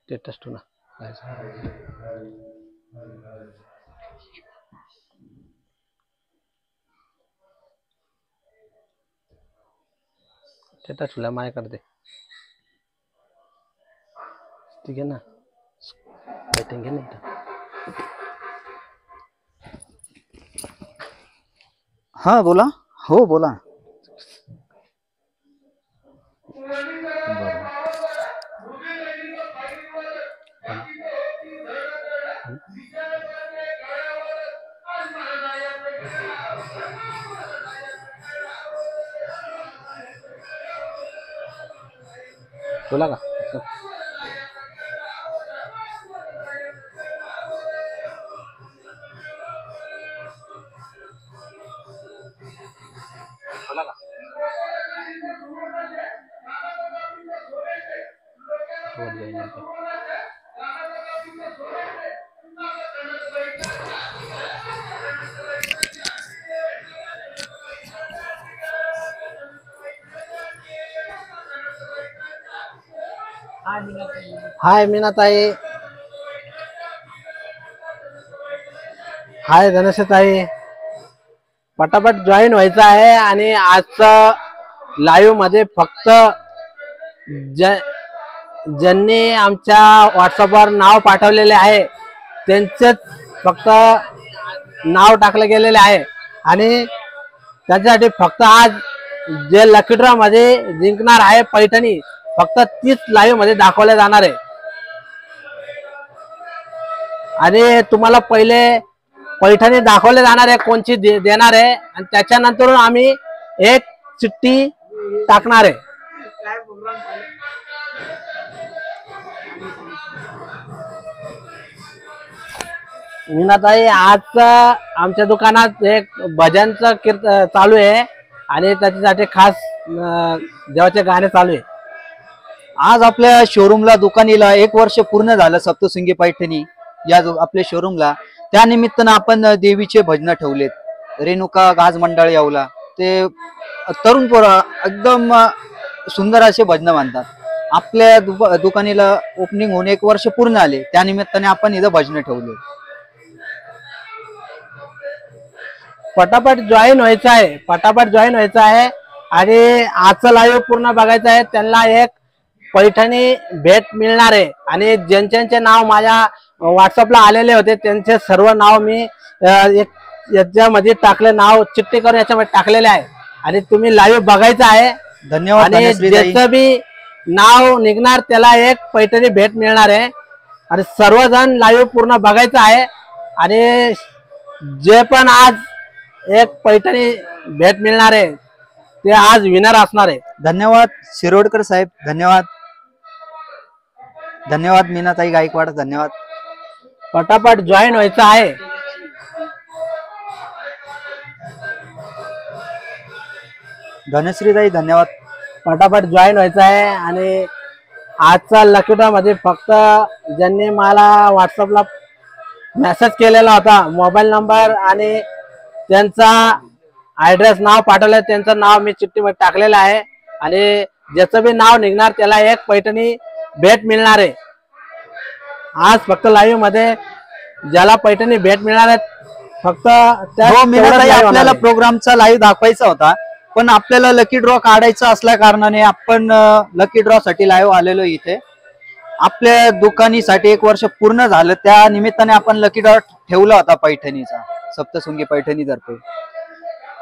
Status ठेवू ना. Status ठेवला माझ्याकडे ठीक आहे ना. बैठेंगे घे ना. हाँ बोला. हो बोला. बोला का. हाय मीनाताई. हाय धनश्रीताई. पटापट जॉईन व्हायचं आहे आणि आजचं लाईव्ह मध्ये फक्त ज्यांनी आमच्या व्हॉट्सअपवर नाव पाठवलेले आहे त्यांचेच फक्त नाव टाकले गेलेले आहे आणि त्याच्यासाठी फक्त आज जे लकी ड्रॉ मध्ये जिंकणार आहे पैठणी फक्त तीच लाईव्ह मध्ये दाखवले जाणार आहे. आणि तुम्हाला पहिले पैठणी दाखवले जाणार आहे कोणची देणार आहे आणि त्याच्यानंतर आम्ही एक चिठ्ठी टाकणार आहे. मीनाताई आज आमच्या दुकानात एक भजनचं कीर्तन चालू आहे आणि त्याच्यासाठी खास देवाचे गाणे चालू आहे. आज आपल्या शोरूमला दुकानीला 1 वर्ष पूर्ण झालं. सप्तशृंगी पैठणी या आपल्या शोरूमला त्या निमित्तानं आपण देवीचे भजन ठेवलेत. रेणुका गाज मंडळ येवला ते तरुण पोरं एकदम सुंदर असे भजन म्हणतात. आपल्या दुकानीला ओपनिंग होऊन 1 वर्ष पूर्ण आले त्या निमित्ताने आपण इथं भजन ठेवले. पटापट जॉईन व्हायचं आहे. पटापट जॉईन व्हायचं आहे आणि आजचं लाईव्ह पूर्ण बघायचं आहे. त्यांना एक पैठणी भेट मिळणार आहे आणि ज्यांचे नाव माझ्या व्हॉट्सअपला आलेले होते त्यांचे सर्व नाव मी एक याच्यामध्ये टाकले. नाव चिठ्ठी करून याच्यामध्ये टाकलेले आहे आणि तुम्ही लाईव्ह बघायचं आहे. धन्यवाद. आणि ज्याचं बी नाव निघणार त्याला एक पैठणी भेट मिळणार आहे आणि सर्वजण लाईव्ह पूर्ण बघायचं आहे. आणि जे पण आज एक पैठणी भेट मिळणार आहे ते आज विनर असणार आहे. धन्यवाद शिरोडकर साहेब. धन्यवाद. धन्यवाद मीनाताई गायकवाड. धन्यवाद. पटापट जॉईन व्हायचं आहे. धनश्रीताई धन्यवाद. पटापट जॉईन व्हायचं आहे आणि आजचा लकी ड्रॉ मध्ये फक्त ज्यांनी मला व्हॉट्सअपला मेसेज केलेला होता मोबाईल नंबर आणि त्यांचा ऍड्रेस नाव पाठवलं त्यांचं नाव मी चिठ्ठीमध्ये टाकलेलं आहे आणि ज्याचं बी नाव निघणार त्याला एक पैठणी भेट मिळणार आहे. आज फक्त लाईव्ह मध्ये ज्याला पैठणी भेट मिळणार आहे फक्त आपल्याला प्रोग्रामचा लाईव्ह दाखवायचा होता पण आपल्याला लकी ड्रॉ काढायचा असल्या कारणाने आपण लकी ड्रॉ साठी लाईव्ह आलेलो इथे. आपल्या दुकानीसाठी 1 वर्ष पूर्ण झालं त्या निमित्ताने आपण लकी ड्रॉ ठेवला होता पैठणीचा सप्तशृंगी पैठणी तर्फे.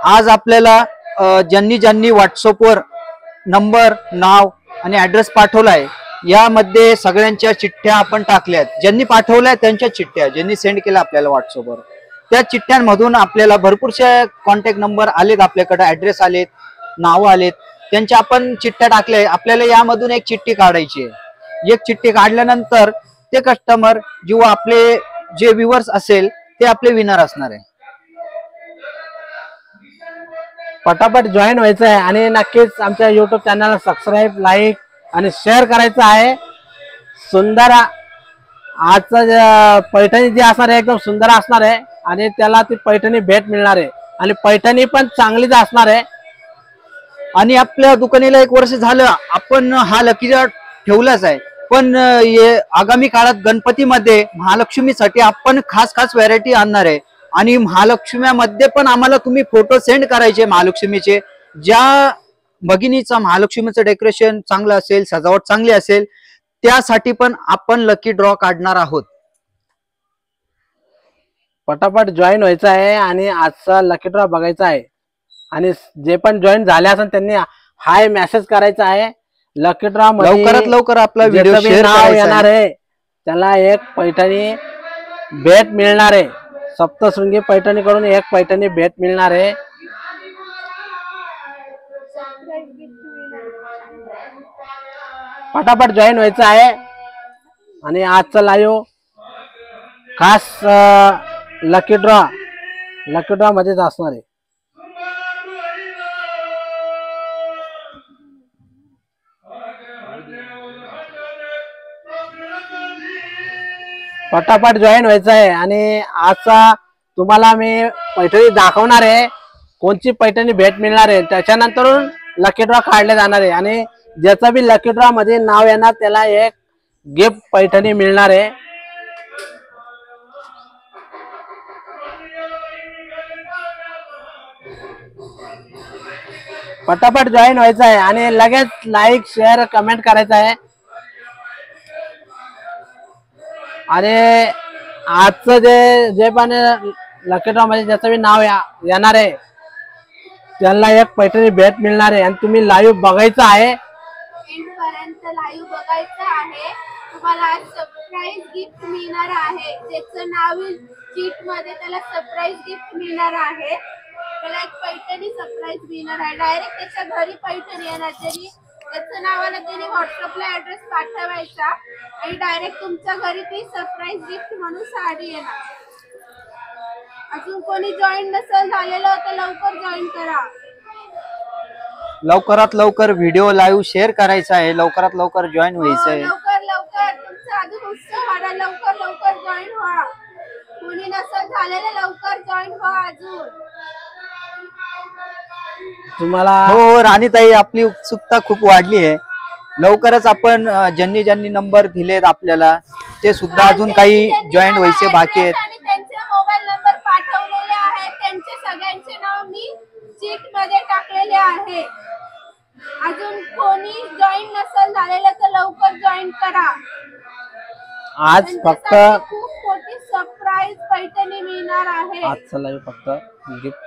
आज आपल्याला ज्यांनी व्हॉट्सअपवर नंबर नाव आणि ऍड्रेस पाठवलाय यामध्ये सगळ्यांच्या चिठ्ठ्या आपण टाकल्यात. ज्यांनी पाठवल्या त्यांच्या चिठ्ठ्या ज्यांनी सेंड केल्या आपल्याला व्हॉट्सअपवर त्या चिठ्ठ्यांमधून आपल्याला भरपूरशे कॉन्टॅक्ट नंबर आलेत आपल्याकडे ऍड्रेस आलेत नाव आलेत त्यांच्या आपण चिठ्ठ्या टाकल्या. आपल्याला यामधून एक चिठ्ठी काढायची आहे. एक चिठ्ठी काढल्यानंतर ते कस्टमर किंवा आपले जे व्ह्यूअर्स असेल ते आपले विनर असणार आहे. पटापट जॉईन व्हायचं आहे आणि नक्कीच आमच्या YouTube चॅनलला सबस्क्राईब लाईक आणि शेअर करायचं आहे. सुंदर आजचं पैठणी जी असणार आहे एकदम सुंदर असणार आहे आणि त्याला ती पैठणी भेट मिळणार आहे आणि पैठणी पण चांगलीच असणार आहे. आणि आपल्या दुकानीला 1 वर्ष झालं आपण हा लकी ड्रॉ ठेवलाच आहे पण आगामी काळात गणपतीमध्ये महालक्ष्मीसाठी आपण खास खास व्हरायटी आणणार आहे आणि महालक्ष्म्यामध्ये पण आम्हाला तुम्ही फोटो सेंड करायचे महालक्ष्मीचे, ज्या भगिनीचा महालक्ष्मीचं डेकोरेशन चांगलं असेल, सजावट चांगली असेल, त्यासाठी पण आपण लकी ड्रॉ काढणार आहोत. पटापट जॉईन व्हायचं आहे आणि आजचा लकी ड्रॉ बघायचा आहे. आणि जे पण जॉईन झाले असेल त्यांनी हाय मेसेज करायचा आहे. लकी ड्रॉ लवकरात लवकर आपला व्हिडिओ शेअर येणार आहे, त्याला एक पैठणी भेट मिळणार आहे. सप्तशृंगी पैठणी कडून एक पैठणी भेट मिळणार आहे. पटापट जॉईन व्हायचं आहे. आणि आजचा लाईव्ह खास लकी ड्रॉ मध्येच असणार आहे. पटापट जॉईन व्हायचं आहे. आणि आजचा तुम्हाला मी पैठणी दाखवणार आहे, कोणची पैठणी भेट मिळणार आहे, त्याच्यानंतर लकी ड्रॉ काढले जाणार आहे. आणि ज्याचा बी लकी ड्रॉ मध्ये नाव येणार त्याला एक गिफ्ट पैठणी मिळणार आहे. पटापट जॉईन व्हायचं आहे आणि लगेच लाईक शेअर कमेंट करायचं आहे. आणि आजचं जे पण लकी ड्रॉ मध्ये ज्याचं बी नाव येणार आहे त्यांना एक पैठणी भेट मिळणार आहे. आणि तुम्ही लाईव्ह बघायचं आहे, लाईव्ह बघायचं आहे. तुम्हाला सरप्राईज गिफ्ट मिळणार आहे. ज्याचं नाव चीट मध्ये त्याला सरप्राईज गिफ्ट मिळणार आहे. त्याला एक पैठणी सरप्राईज मिळणार आहे. डायरेक्ट त्याच्या घरी पैठणी येणार. त्याचं नाव आलं त्यांनी व्हॉट्सअपला ऍड्रेस पाठवायचा आणि डायरेक्ट तुमच्या घरी ती सरप्राईज गिफ्ट म्हणून साडी येणार. अजून कोणी जॉईन नसेल झालेलं तर लवकर जॉईन करा. लवकरात लवकर व्हिडिओ लाईव्ह शेअर करायचा आहे, लवकरात लवकर जॉईन व्हायचं आहे. लवकर लवकर तुमचा अजून उत्सव वाढा. लवकर लवकर जॉईन व्हा. कोणी नसेल झालेलं लवकर जॉईन व्हा. अजून तुम्हाला हो राणीताई, आपली उत्सुकता खूप वाढली आहे. लवकरच आपण ज्यांनी ज्यांनी नंबर दिलेत आपल्याला ते सुद्धा अजून काही जॉईन व्हायचे बाकी आहेत. आणि त्यांचे मोबाईल नंबर पाठवलेले आहेत. त्यांचे सगळ्यांचे नाव मी चीट मध्ये टाकलेले आहे. अजून कोणी जॉईन नसेल झालेलं तर लवकर जॉईन करा. आज फक्त खूप मोठी सरप्राईज पैठणी मिळणार आहे. आजचा लाईव्ह फक्त गिफ्ट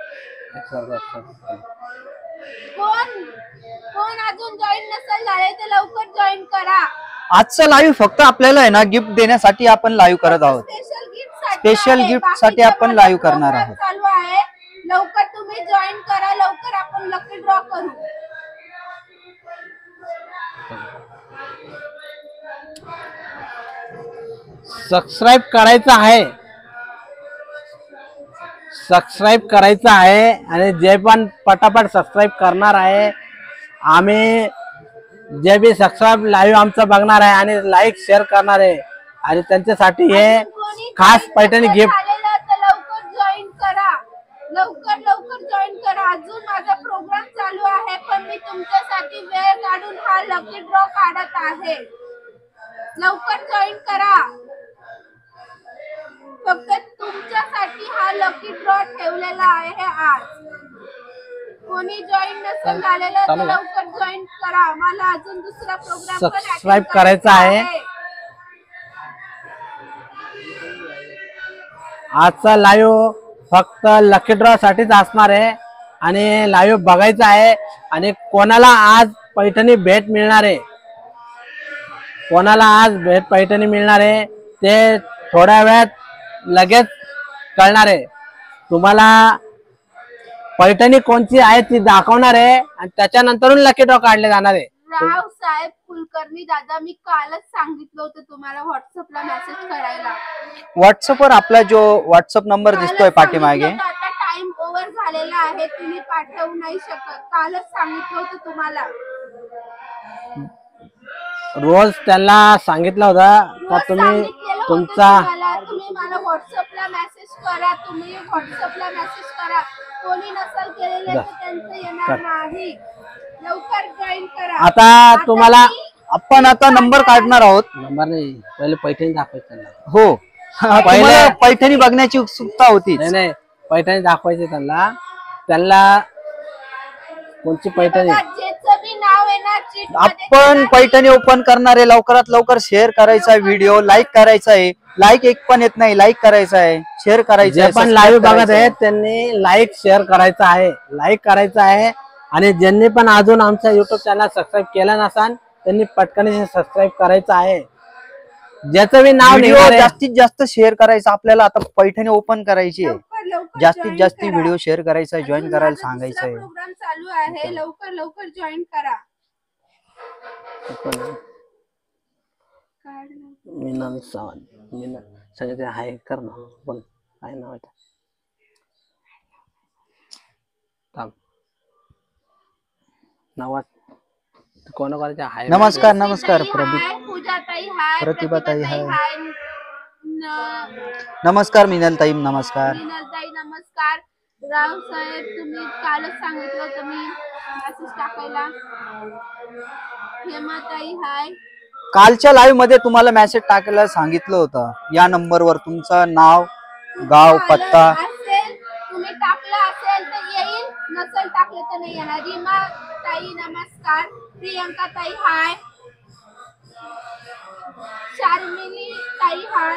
कोण अजून जॉईन नसेल झाले तर लवकर जॉईन करा. आजचा लाईव्ह फक्त आपल्याला आहे ना गिफ्ट देण्यासाठी आपण लाईव्ह करत आहोत. स्पेशल गिफ्ट साठी आपण लाईव्ह करणार आहोत. चालू आहे. लवकर तुम्ही जॉईन करा. लवकर आपण लकी ड्रॉ करू. सबस्क्राईब करायचं आहे, सबस्क्राईब करायचं आहे. आणि जे पण पटापट सबस्क्राईब करणार आहे, आम्ही जे बी सबस्क्राईब लाईव्ह आमचं बघणार आहे आणि लाईक शेअर करणार आहे आणि त्यांच्यासाठी हे खास पैठणी गिफ्ट. लवकर जॉईन करा. लवकर लवकर जॉईन करा. अजून माझा प्रोग्राम चालू आहे पण मी तुमच्यासाठी वेळ काढून हा लकी ड्रॉ काढत आहे. लवकर जॉईन करा. फक्त तुमच्यासाठी हा लकी ड्रॉ ठेवलेला आहे आज. कोणी जॉईन नसेल झालेलं तर लवकर जॉईन करा. मला अजून दुसरा प्रोग्राम सबस्क्राईब करायचा आहे. आजचा लाईव्ह फक्त लकी ड्रॉ साठीच असणार आहे आणि लाईव्ह बघायचा आहे. आणि कोणाला आज पैठणी भेट मिळणार आहे, कोणाला आज भेट पैठणी मिळणार आहे ते थोड्या वेळात लगेच कळणार आहे. तुम्हाला पैठणी कोणती आहे ती दाखवणार आहे आणि त्याच्यानंतर लकी ड्रॉ काढले जाणार आहे. रावसाहेब कुलकर्णी दादा, मी कालच सांगितलं होतं तुम्हाला व्हॉट्सअपला मेसेज करायला. व्हॉट्सअपवर आपला जो व्हॉट्सअप नंबर दिसतोय पाठीमागे, आता टाइम ओव्हर झालेला आहे. तुम्ही पाठवू नाही शकत. कालच सांगितलं होतं तुम्हाला. रोज त्यांना सांगितलं होतं का तुम्ही तुमचा तुम्ही मला व्हॉट्सअपला मेसेज करा. तुम्ही व्हॉट्सअपला मेसेज करा. कोणी नसेल केलेले तर त्यांचं येणार नाही. लवकर जॉईन करा. आता तुम्हाला आपण आता नंबर काढणार आहोत. नंबर नाही, पहिले पैठणी दाखवायची त्यांना. हो तुम्हाला पैठणी बघण्याची उत्सुकता होती. नाही, पैठणी दाखवायची त्यांना. त्यांना कोणची पैठणी? ज्याचं बी नाव येणार चिट आपण पैठणी ओपन करणार आहे. लवकरात लवकर शेअर करायचा व्हिडिओ, लाईक करायचा आहे. लाईक एक पण येत नाही, लाईक करायचा आहे, शेअर करायचं जे आहे. पण लाईव्ह बघत आहेत त्यांनी लाईक शेअर करायचं आहे, लाईक करायचं आहे. आणि ज्यांनी पण अजून आमच्या युट्यूब चॅनल सबस्क्राईब केला नसाल त्यांनी पटकन सबस्क्राईब करायचं आहे. ज्याचं बी नाव निघालं जास्तीत जास्त शेअर करायचं. आपल्याला आता पैठणी ओपन करायची आहे. जास्तीत जास्त व्हिडिओ शेअर करायचा आहे, जॉईन करायला सांगायचं आहे. प्रोग्राम चालू आहे, लवकर लवकर जॉईन करा. मीनल सावंत. मीनल सगळे हाय कर ना, बोल काय नाव आहे नावात कोण कोणाच्या हाय? नमस्कार नमस्कार पूजाताई हाय, प्रतिभाताई हाय. न- नमस्कार मीनल ताई नमस्कार. मीनलताई नमस्कार. राव साहेब तुम्ही कालच सांगितलं होतं मी मेसेज टाकायला. हेमाताई हाय. कालच्या लाईव्ह मध्ये तुम्हाला मेसेज टाकायला सांगितलं होतं. या नंबरवर तुमचं नाव, गाव, पत्ता. असेल तुम्ही टाकलं असेल तर येईल, नसेल टाकलं तर नाही येणार. रीमा ताई नमस्कार. प्रियंका ताई हाय. शार्मिली ताई हाय.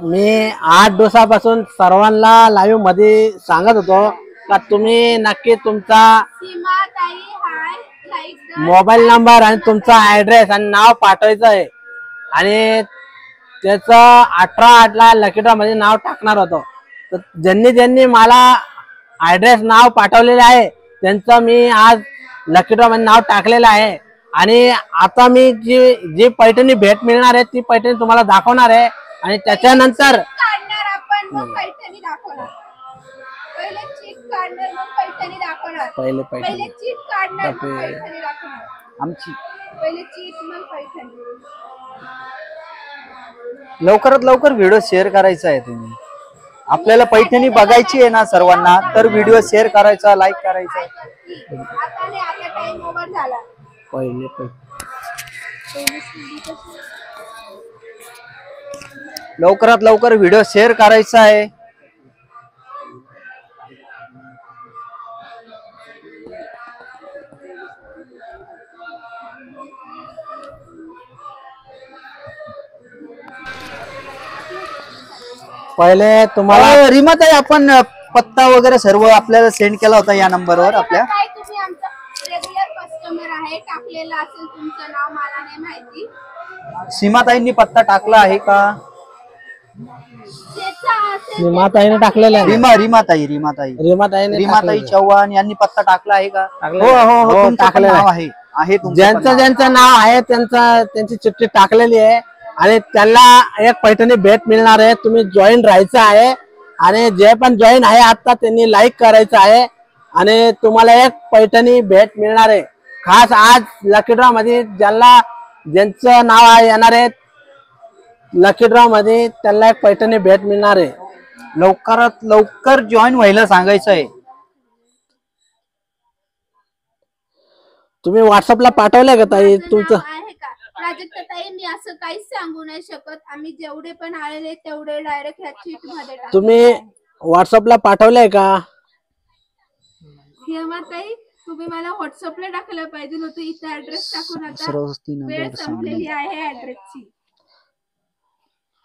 मी 8 दिवसापासून सर्वांना लाईव्ह मध्ये सांगत होतो का तुम्ही नक्की तुमचा सीमा ताई हाय. लाईक मोबाईल नंबर आणि तुमचा ऍड्रेस आणि नाव पाठवायचं आहे. आणि त्याचं 18/8 लकी ड्रॉ मध्ये नाव टाकणार होतो. तर ज्यांनी ज्यांनी मला ऍड्रेस नाव पाठवलेले आहे त्यांचं मी आज लकी ड्रॉ मध्ये नाव टाकलेलं आहे. आणि आता मी जी पैठणी भेट मिळणार आहे ती पैठणी तुम्हाला दाखवणार आहे. आणि त्याच्यानंतर काढणार आपण, मग पैठणी दाखवणार. पहिले चीट काढणार, मग पैठणी दाखवणार. पहिले पहिले चीट काढणार, मग पैठणी दाखवणार. आमची पहिले चीट मग पैठणी. लवकरात लवकर व्हिडिओ शेअर करायचा आहे. तुम्ही आपल्याला पैठणी बघायची आहे ना सर्वांना, तर व्हिडिओ शेअर करायचा, लाईक करायचा. आता नाही, आता टाइम ओव्हर झाला. पहिले लवकरात लवकर व्हिडिओ शेअर करायचा आहे. पहिले तुम्हाला रीमाताई आपण पत्ता वगैरे सर्व आपल्याला सेंड केला होता या नंबरवर आपल्या. काय तुम्ही आमचा रेग्युलर कस्टमर आहे, टाकलेलं असेल तुमचं नाव, मला नाही माहिती. सीमाताईंनी पत्ता टाकला आहे का? ज्याचा असेल रीमाताईने टाकलेलं आहे. रीमाताई रीमाताईने चव्हाण यांनी पत्ता टाकला आहे का? टाकलेलं हो आहे. हो हो, हो तुमचं पण टाकलेलं नाव आहे. आहे तुमचं पण ज्यांचं नाव. ज्यांचं नाव आहे त्यांची चिठ्ठी टाकलेली आहे. आणि त्यांना एक पैठणी भेट मिळणार आहे. तुम्ही जॉईन राहायचं आहे. आणि जे पण जॉईन आहे आता त्यांनी लाईक करायचं आहे. आणि तुम्हाला एक पैठणी भेट मिळणार आहे. खास आज लकी ड्रॉ मध्ये ज्यांचं नाव येणार आहे लकी ड्रॉ मध्ये त्यांना एक पैठणी भेट मिळणार आहे. लवकरात लवकर जॉईन व्हायला सांगायचं आहे. तुम्ही व्हॉट्सअपला पाठवलंय का ताई तुमचं? आहे का प्राजक्ता ताई? मी असं काहीच सांगू नाही शकत. आम्ही जेवढे पण आलेले तेवढे डायरेक्ट ह्या चीट मध्ये टाकू. तुम्ही व्हॉट्सअपला पाठवलंय का? हेमा ताई तुम्ही मला व्हॉट्सअपला टाकलं पाहिजे होतं. इथे ऍड्रेस टाकून आता वेळ संपलेली आहे ऍड्रेसची.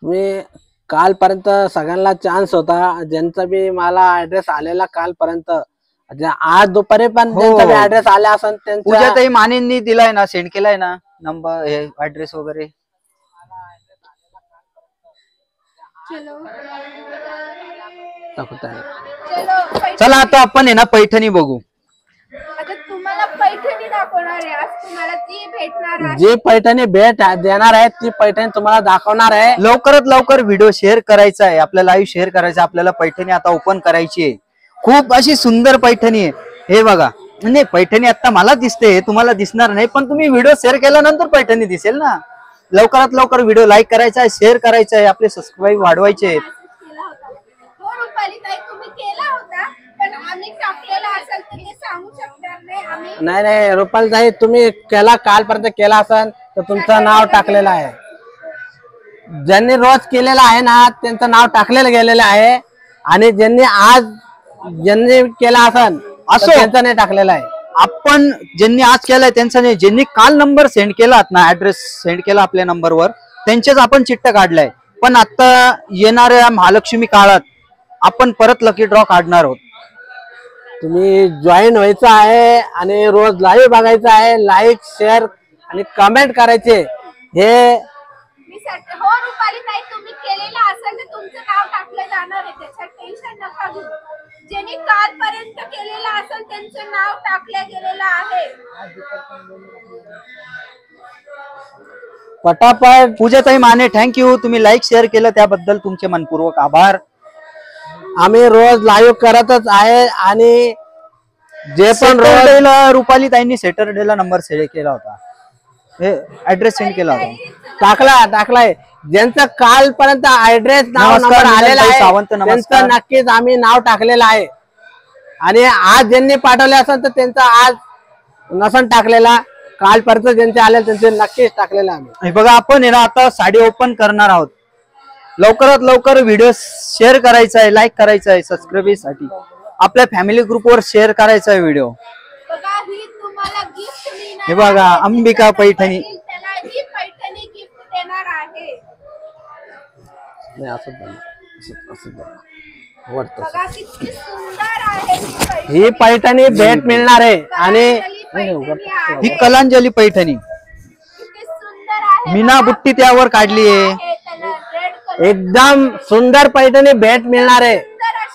मी कालपर्यंत सगळ्यांना चान्स होता. ज्यांचा बी मला ऍड्रेस आलेला कालपर्यंत, आज दुपारी पण ज्यांचा बी ऍड्रेस आला असेल त्यांचा. पूजाताई मानेंनी दिलाय ना, सेंड केलाय ना नंबर, हे ऍड्रेस वगैरे. चलो दाखवताय. चलो चला आता आपण आहे ना पैठणी बघू. आता तुम्हाला पैठणी दाखवणार आहे. आज तुम्हाला ती भेटणार आहे. जी पैठणी भेट देणार आहे ती पैठणी तुम्हाला दाखवणार आहे. लवकरात लवकर व्हिडिओ शेअर करायचा आहे. आपल्याला लाईव्ह शेअर करायचं. आपल्याला पैठणी आता ओपन करायची आहे. खूप अशी सुंदर पैठणी आहे. हे बघा, नाही पैठणी आता मला दिसते, तुम्हाला दिसणार नाही, पण तुम्ही व्हिडिओ शेअर केल्यानंतर पैठणी दिसेल ना. लवकरात लवकर व्हिडिओ लाईक करायचा आहे, शेअर करायचा आहे, आपले सबस्क्राईब वाढवायचे आहेत. केला होता. हो रुपाली ताई तुम्ही केला होता, पण आम्ही टाकला केलेला असेल तर ते सांगू शकणार नाही आम्ही. नाही नाही रुपालीताई, तुम्ही केला कालपर्यंत केला असेल तर तुमचं नाव टाकलेलं आहे. ज्यांनी रोज केलेलं आहे ना त्यांचं नाव टाकलेलं गेलेलं आहे, आणि ज्यांनी केला असेल असं त्यांचं नाही टाकलेलं आहे. आपण ज्यांनी आज केलाय त्यांचा नाही, ज्यांनी काल नंबर सेंड केलात ना, ऍड्रेस सेंड केला आपल्या नंबरवर, त्यांचेच आपण चिट्ट काढलाय. पण आता येणाऱ्या महालक्ष्मी काळात आपण परत लकी ड्रॉ काढणार आहोत. तुम्ही जॉईन व्हायचं आहे आणि रोज लाईव्ह बघायचं आहे. लाईक शेअर आणि कमेंट करायचे. हे हो रुपाली ताई, तुम्ही केलेलं असेल तर तुमचं नाव टाकलं जाणार आहे, त्याच्यात टेन्शन नका घेऊ. ज्यांनी कालपर्यंत केलेलं असेल त्यांचं नाव टाकलं गेलेलं आहे. पटापट. पूजाताई माने, थँक्यू. तुम्ही लाईक शेअर केलं त्याबद्दल तुमचे मनपूर्वक आभार. आम्ही रोज लाईव्ह करतच आहे, आणि जे पण रोज रुपाली ताईंनी सॅटरडेला नंबर सेंड केला होता, ऍड्रेस सेंड केला होता. टाकलाय. ज्यांचं कालपर्यंत ऍड्रेस नाव नमस्कार, नंबर आलेला ताई आहे सावंत, नमस्कार. त्यांचं नक्कीच आम्ही नाव टाकलेलं आहे. आणि आज ज्यांनी पाठवले असेल तर त्यांचं आज नसन टाकलेला, कालपर्यंत ज्यांचे आले त्यांचे नक्कीच टाकलेलं आम्ही. हे बघा, आपण आहे ना आता साडी ओपन करणार आहोत. लवकरात लवकर व्हिडिओ शेअर करायचा आहे, लाईक करायचा आहे, सबस्क्राईब साठी आपल्या फॅमिली ग्रुपवर शेअर करायचा आहे व्हिडिओ. बघा, ही तुम्हाला गिफ्ट मिळणार. हे बघा, आहे. अंबिका पैठणी. त्याला ही पैठणी गिफ्ट देणार आहे. नाही, असं बघा किती सुंदर आहे ही पैठणी भेट मिळणार आहे. आणि ही कलांजली पैठणी किती सुंदर आहे. मीना बुट्टी त्यावर काढली आहे. त्याला रेड कलर एकदम सुंदर पैठणी भेट मिळणार आहे.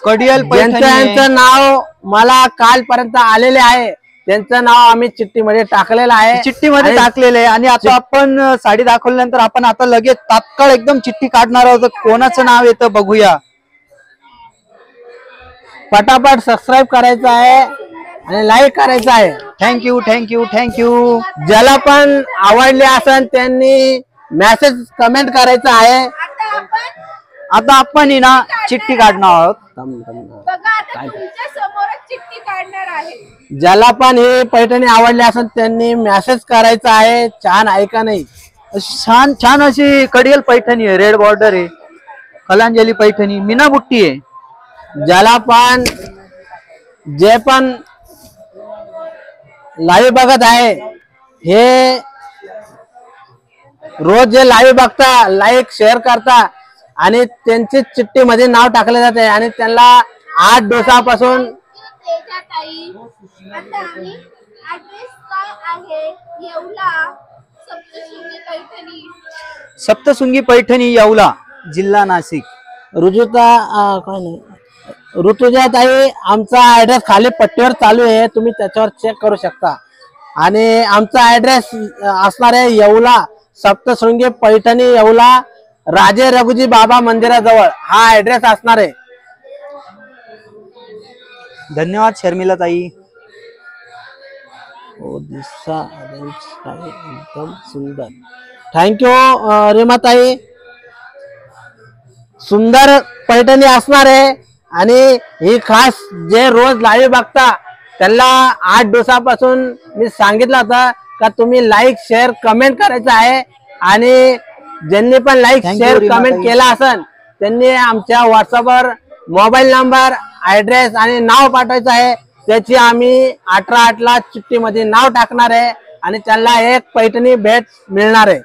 कडियल पैठणी आहे. ज्यांचं नाव मला कालपर्यंत आलेले आहे त्यांचं नाव आम्ही चिठ्ठीमध्ये टाकलेलं आहे, चिठ्ठीमध्ये आणि टाकलेलं आहे. आणि आता आपण साडी दाखवल्यानंतर आपण आता लगेच तात्काळ एकदम चिठ्ठी काढणार आहोत. कोणाचं नाव येतं बघूया. पटापट सबस्क्राईब करायचं आहे आणि लाईक करायचं आहे. Thank you thank you thank you. ज्याला पण आवडले असेल त्यांनी मेसेज कमेंट करायचं आहे. आता आपण ही ना चिठ्ठी काढणार आहोत. बघा, आता तुमच्या समोरच चिठ्ठी काढणार आहे. ज्याला पण हे पैठणी आवडली असेल त्यांनी मेसेज करायचा आहे. छान आहे का नाही? छान छान अशी कडियल पैठणी आहे, रेड बॉर्डर आहे, कलांजली पैठणी, मीना बुट्टी आहे. ज्याला पण जे पण लाईव्ह बघत आहे, हे रोज जे लाईव्ह बघता, लाईक शेअर करता आणि त्यांची चिठ्ठीमध्ये नाव टाकले जाते, आणि त्यांना 8 दिवसापासून तेजाताई, आता आम्ही ऍड्रेस काय आहे? येवला, सप्तशृंगी पैठणी. सप्तशृंगी पैठणी, येवला, जिल्हा नाशिक. काय नाही, ऋतुजाताई, आमचा ऍड्रेस खाली पट्टीवर चालू आहे, तुम्ही त्याच्यावर चेक करू शकता. आणि आमचा ऍड्रेस असणार आहे येवला, सप्तशृंगी पैठणी, येवला, राजे रघुजी बाबा मंदिराजवळ हा ऍड्रेस असणार आहे. धन्यवाद शर्मिला ताई. एकदम सुंदर. थँक्यू रीमाताई. सुंदर पैठणी असणार आहे, आणि ही खास जे रोज लाईव्ह बघता त्यांना 8 दिवसापासून मी सांगितलं होतं का तुम्ही लाईक शेअर कमेंट करायचं आहे. आणि ज्यांनी पण लाईक शेअर कमेंट केला असेल त्यांनी आमच्या व्हॉट्सअपवर मोबाईल नंबर, ऍड्रेस आणि नाव पाठवायचं आहे. त्याची आम्ही 18/8 चिठ्ठीमध्ये नाव टाकणार आहे, आणि त्यांना एक पैठणी भेट मिळणार आहे.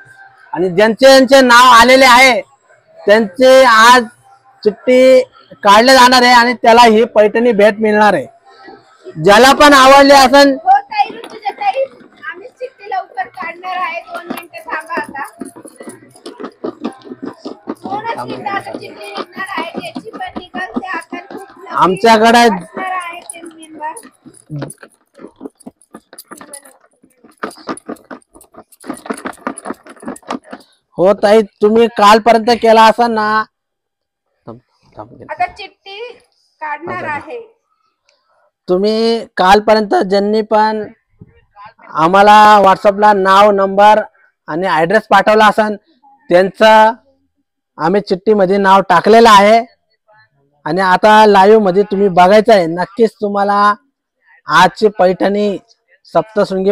आणि ज्यांचे नाव आलेले आहे त्यांचे आज चिठ्ठी काढले जाणार आहे, आणि त्याला ही पैठणी भेट मिळणार आहे. ज्याला पण आवडले असेल. हो ताई, ऋतुजाताई, आम्ही चिठ्ठी लवकर काढणार आहे. 2 मिनिटं थांबा. आता कोणच चिठ्ठी आता चिठ्ठी निघणार आहे, त्याची पण निघाल ते आता खूप आमच्याकडे असणार आहे ते मेंबर. हो ताई, तुम्ही कालपर्यंत केला असाल ना. आता चिठ्ठी काढणार आहे. तुम्ही कालपर्यंत ज्यांनी पण आम्हाला व्हॉट्सअपला नाव, नंबर आणि ऍड्रेस पाठवला असेल त्यांचं आम्ही चिठ्ठीमध्ये नाव टाकलेलं आहे. आणि आता लाईव्ह मध्ये तुम्ही बघायचं आहे, नक्कीच तुम्हाला आजची पैठणी सप्तशृंगी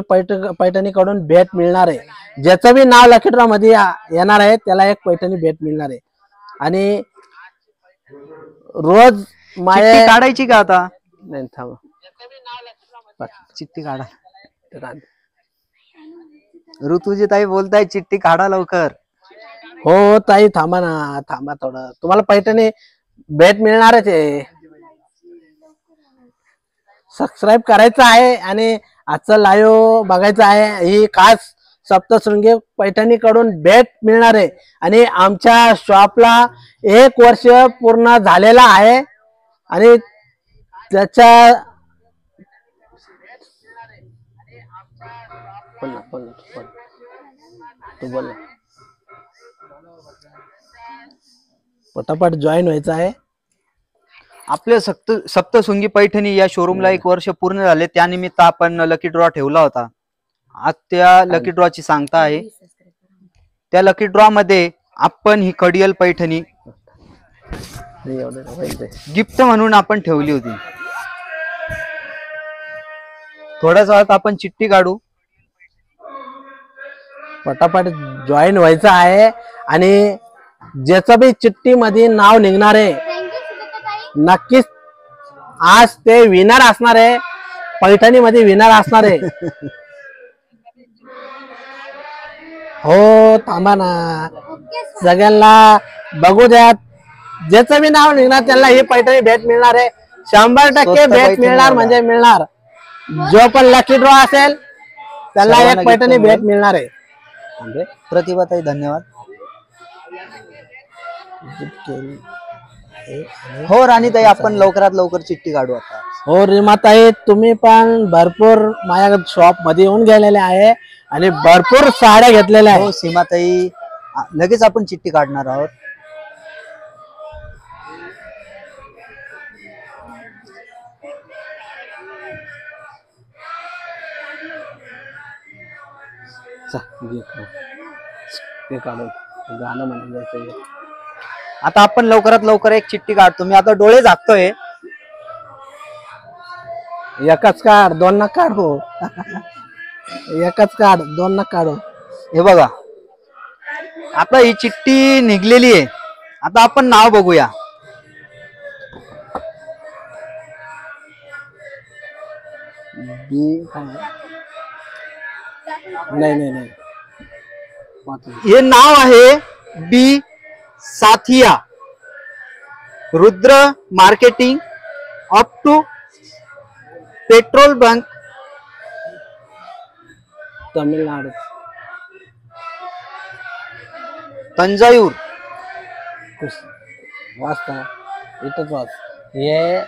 पैठणी कडून भेट मिळणार आहे. ज्याचं बी नाव लकी ड्रॉ मध्ये येणार आहे त्याला एक पैठणी भेट मिळणार आहे. आणि रोज चिठ्ठी काढायची का आता? नाही थांब, चिठ्ठी काढा. ऋतुजी ताई बोलताय चिठ्ठी काढा लवकर. हो ताई थांबा ना, थांबा थोडं. तुम्हाला पैठणी भेट मिळणारच आहे. सबस्क्राईब करायचं आहे आणि आजचं लाईव्ह बघायचं आहे. ही खास सप्तशृंगी पैठणी कडून भेट मिळणार आहे. आणि आमच्या शॉपला 1 वर्ष पूर्ण झालेला आहे आणि त्याच्या तू बोल पटापट जॉईन व्हायचं आहे. आपल्या सप्तशृंगी पैठणी या शोरूमला 1 वर्ष पूर्ण झाले. त्यानिमित्त आपण लकी ड्रॉ ठेवला होता. आज त्या लकी ड्रॉ ची सांगता आहे. त्या लकी ड्रॉ मध्ये आपण ही कडियल पैठणी गिफ्ट म्हणून आपण ठेवली होती. थोड्याच वेळात आपण चिठ्ठी काढू. पटापट जॉईन व्हायचं आहे आणि ज्याचं बी चिठ्ठी मध्ये नाव निघणार आहे नक्कीच आज ते विनर असणार आहे. पैठणी मध्ये विनर असणार आहे. हो थांबा ना, सगळ्यांना बघू द्या. ज्याचं बी नाव निघणार त्याला ही पैठणी भेट मिळणार आहे. 100% भेट मिळणार म्हणजे मिळणार. जो पण लकी ड्रॉ असेल त्याला एक पैठणी भेट मिळणार आहे. प्रतिभा ताई धन्यवाद. हो राणी ताई आपण लवकरात लवकर चिठ्ठी काढू आता. हो रीमा ताई तुम्ही पण भरपूर माझ्या शॉप मध्ये येऊन गेलेले आहे आणि भरपूर साड्या घेतलेल्या हो आहेत. सीमा ताई लगेच आपण चिठ्ठी काढणार आहोत. गाणं म्हणायचं. आता आपण लवकरात लवकर एक चिठ्ठी काढतो. मी आता डोळे झाकतोय. एकच काढ, 2 नका काढू. एकच काढ, 2 नका काढू. हे बघा आता ही चिठ्ठी निघलेली आहे. आता आपण नाव बघूया. नाही नाही नाही, हे नाव आहे B Sathiya Rudra marketing up to petrol bunk Tamil Nadu Thanjavur. वाचता इथंच वाच. हे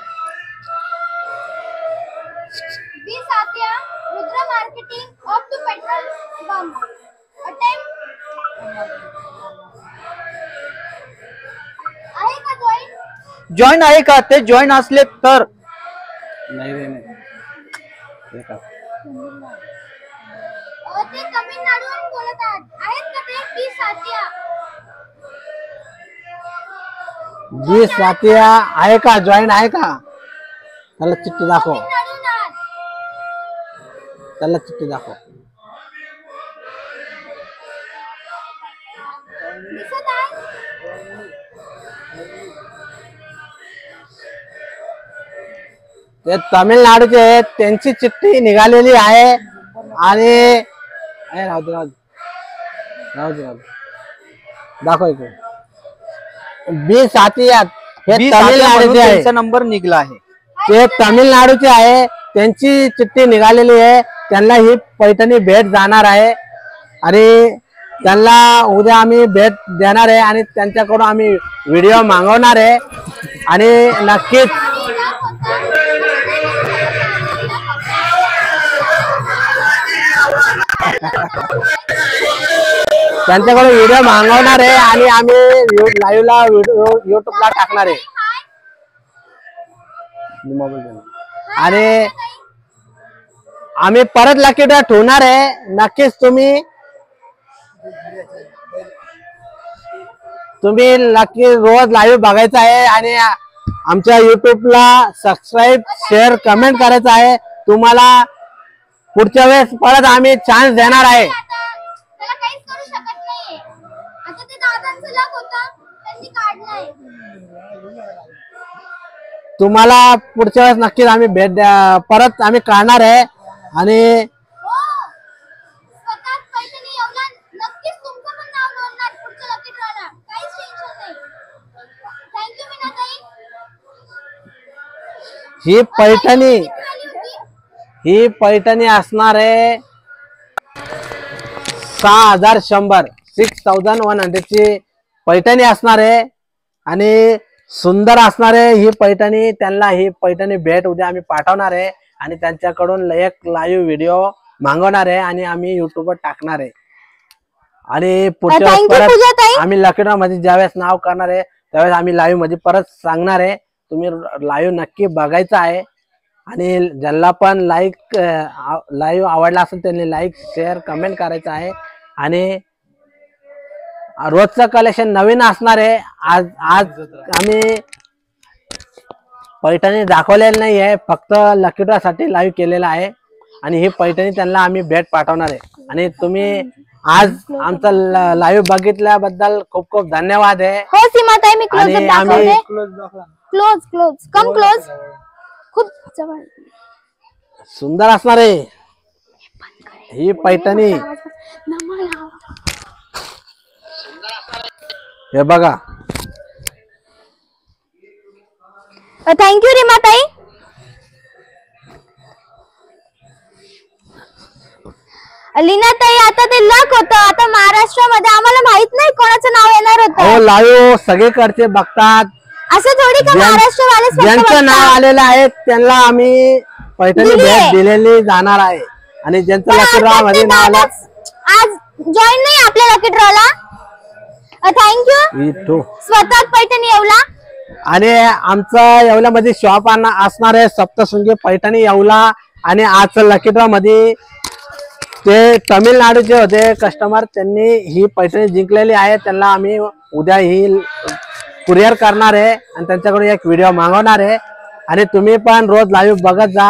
B Sathya Rudra marketing of to petrol pump attempt आहे का जॉईन? जॉईन आहे का? ते जॉईन असले तर नाही रे नाही. ते तमिळनाडूहून बोलत आहेत का ते बी सात्या? जी साथिया आहे का? जॉईन आहे का? त्याला चिठ्ठी दाखव. तमिळनाडूहून आहात. त्याला चिठ्ठी दाखव. दिसत आहे? ते तमिळनाडूचे आहेत, त्यांची चिठ्ठी निघालेली आहे. आणि दाखव इकडे. बी साथिया हे तमिळनाडूचे आहे. त्यांचा नंबर निघला आहे. ते तमिळनाडूचे आहे, त्यांची चिठ्ठी निघालेली आहे. त्यांना ही पैठणी भेट जाणार आहे आणि त्यांना उद्या आम्ही भेट देणार आहे आणि त्यांच्याकडून आम्ही व्हिडिओ मागवणार आहे आणि नक्कीच त्यांच्याकडून व्हिडिओ मागवणार आहे आणि आम्ही लाईव्हला व्हिडिओ युट्यूबला टाकणार आहे. आणि आम्ही परत लकी ड्रॉ ठेवणार आहे. नक्कीच तुम्ही लकी रोज लाईव्ह बघायचं आहे आणि आमच्या युट्यूबला सबस्क्राईब शेअर कमेंट करायचं आहे. तुम्हाला पुढच्या वेळेस परत आम्ही चान्स देणार आहे. त्याला काहीच करू शकत नाहीये. आता ते दादांचं लक होतं, त्यांनी काढलंय. तुम्हाला पुढच्या वेळेस नक्कीच आम्ही परत आम्ही काढणार आहे आणि हो, स्वतःच पैठणी येवला नक्कीच तुमचं पण नाव नोंदणार पुढच्या लकी ड्रॉला. काहीच टेन्शन नाही. थँक्यू मीनाताई. ही पैठणी किती झाली होती? ही पैठणी असणार आहे 6100 6100 ची पैठणी असणार आहे आणि सुंदर असणार आहे ही पैठणी. त्यांना ही पैठणी भेट उद्या आम्ही पाठवणार आहे आणि त्यांच्याकडून एक लाईव्ह व्हिडिओ मागवणार आहे आणि आम्ही युट्यूबवर टाकणार आहे. आणि पुढच्या Thank you, परत पूजाताई. आम्ही लकी ड्रॉ मध्ये ज्यावेळेस नाव करणार आहे त्यावेळेस आम्ही लाईव्ह मध्ये परत सांगणार आहे. तुम्ही लाईव्ह नक्की बघायचं आहे आणि ज्यांना पण लाईव्ह आवडला असेल त्यांनी लाईक शेअर कमेंट करायचं आहे. आणि रोजचं कलेक्शन नवीन असणार आहे. आज आम्ही पैठणी दाखवलेली नाही आहे, फक्त लकी ड्रॉ साठी लाईव्ह केलेला आहे आणि ही पैठणी त्यांना आम्ही भेट पाठवणार आहे. आणि तुम्ही आज आमचं लाईव्ह बघितल्याबद्दल खूप खूप धन्यवाद आहे. हो सीमाताई, मी क्लोज आणि आम्ही क्लोज कम क्लोज. खूप जवळ. सुंदर असणार आहे ही पैठणी. हे बघा, थँक्यू रीमाताई. लीनाताई, आता ते लक होतं. आता महाराष्ट्रामध्ये आम्हाला माहित नाही कोणाचं नाव येणार होतं. हो लाईव्ह सगळीकडचे बघतात. असं थोडी का महाराष्ट्रवालेच फक्त ज्यांचं नाव बघतात. आलेलं आहे त्यांना आम्ही पैठणी दिली भेट आहे. दिलेली जाणार आहे. आणि ज्यांचं पण लकी ड्रॉ आता मध्ये ते नाव आलं दादाच आज जॉईन नाही आपल्या लकी ड्रॉला. थँक्यू. स्वतः पैठणी येवला. आणि आमचं येवल्यामध्ये शॉप असणार आहे सप्तशृंगी पैठणी येवला. आणि आजचं लकी ड्रॉ मध्ये ते तमिळनाडूचे होते कस्टमर, त्यांनी ही पैठणी जिंकलेली आहे. त्यांना आम्ही उद्या ही कुरिअर करणार आहे आणि त्यांच्याकडून एक व्हिडिओ मागवणार आहे. आणि तुम्ही पण रोज लाईव्ह बघत जा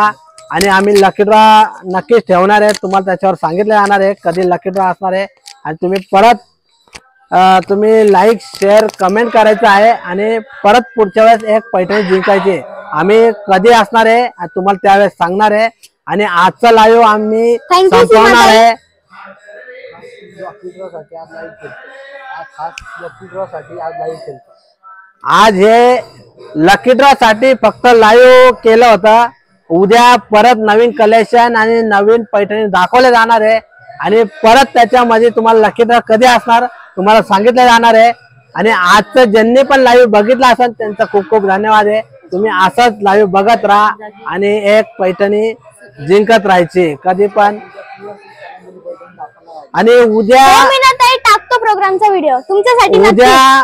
आणि आम्ही लकी ड्रॉ नक्कीच ठेवणार आहे. तुम्हाला त्याच्यावर सांगितलं जाणार आहे कधी लकी ड्रॉ असणार आहे. आणि तुम्ही परत तुम्ही लाईक शेअर कमेंट करायचं आहे आणि परत पुढच्या वेळेस एक पैठणी जिंकायची. आम्ही कधी असणार आहे तुम्हाला त्यावेळेस सांगणार आहे. आणि आजचा लाईव्ह आम्ही Thank you, संपवणार सीमाताई. आहे. आज हे लकी ड्रॉ साठी फक्त लाईव्ह केलं होतं. उद्या परत नवीन कलेक्शन आणि नवीन पैठणी दाखवले जाणार आहे आणि परत त्याच्यामध्ये तुम्हाला लकी ड्रॉ कधी असणार तुम्हाला सांगितलं जाणार आहे. आणि आजचं ज्यांनी पण लाईव्ह बघितलं असेल त्यांचा खूप खूप धन्यवाद आहे. तुम्ही असंच लाईव्ह बघत राहा आणि एक पैठणी जिंकत राहायची कधी पण. आणि उद्या मीनाताई टाकतो प्रोग्रामचा व्हिडिओ तुमच्यासाठी. उद्या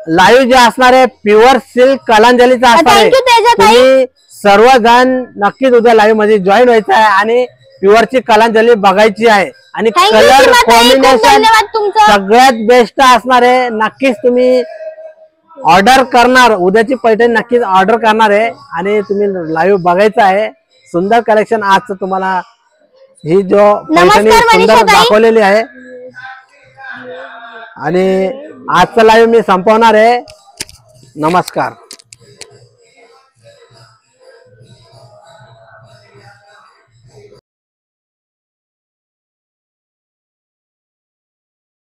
लाईव्ह जे असणार आहे प्युअर सिल्क कलांजलीचा असणार आहे. Thank you, तेजताई. तुम्ही सर्वजण नक्कीच उद्या लाईव्ह मध्ये जॉईन व्हायचं आहे आणि प्युअरची कलांजली बघायची आहे. आणि Thank you, कलर सीमाताई. खूप कॉम्बिनेशन धन्यवाद तुमचं. सगळ्यात बेस्ट असणार आहे. नक्कीच तुम्ही ऑर्डर करणार, उद्याची पैठणी नक्कीच ऑर्डर करणार आहे आणि तुम्ही लाईव्ह बघायचं आहे. सुंदर कलेक्शन आजचं तुम्हाला ही जो पैठणी नमस्कार सुंदर मनीषाताई. दाखवलेली आहे. आणि आजचं लाईव्ह मी संपवणार आहे. नमस्कार.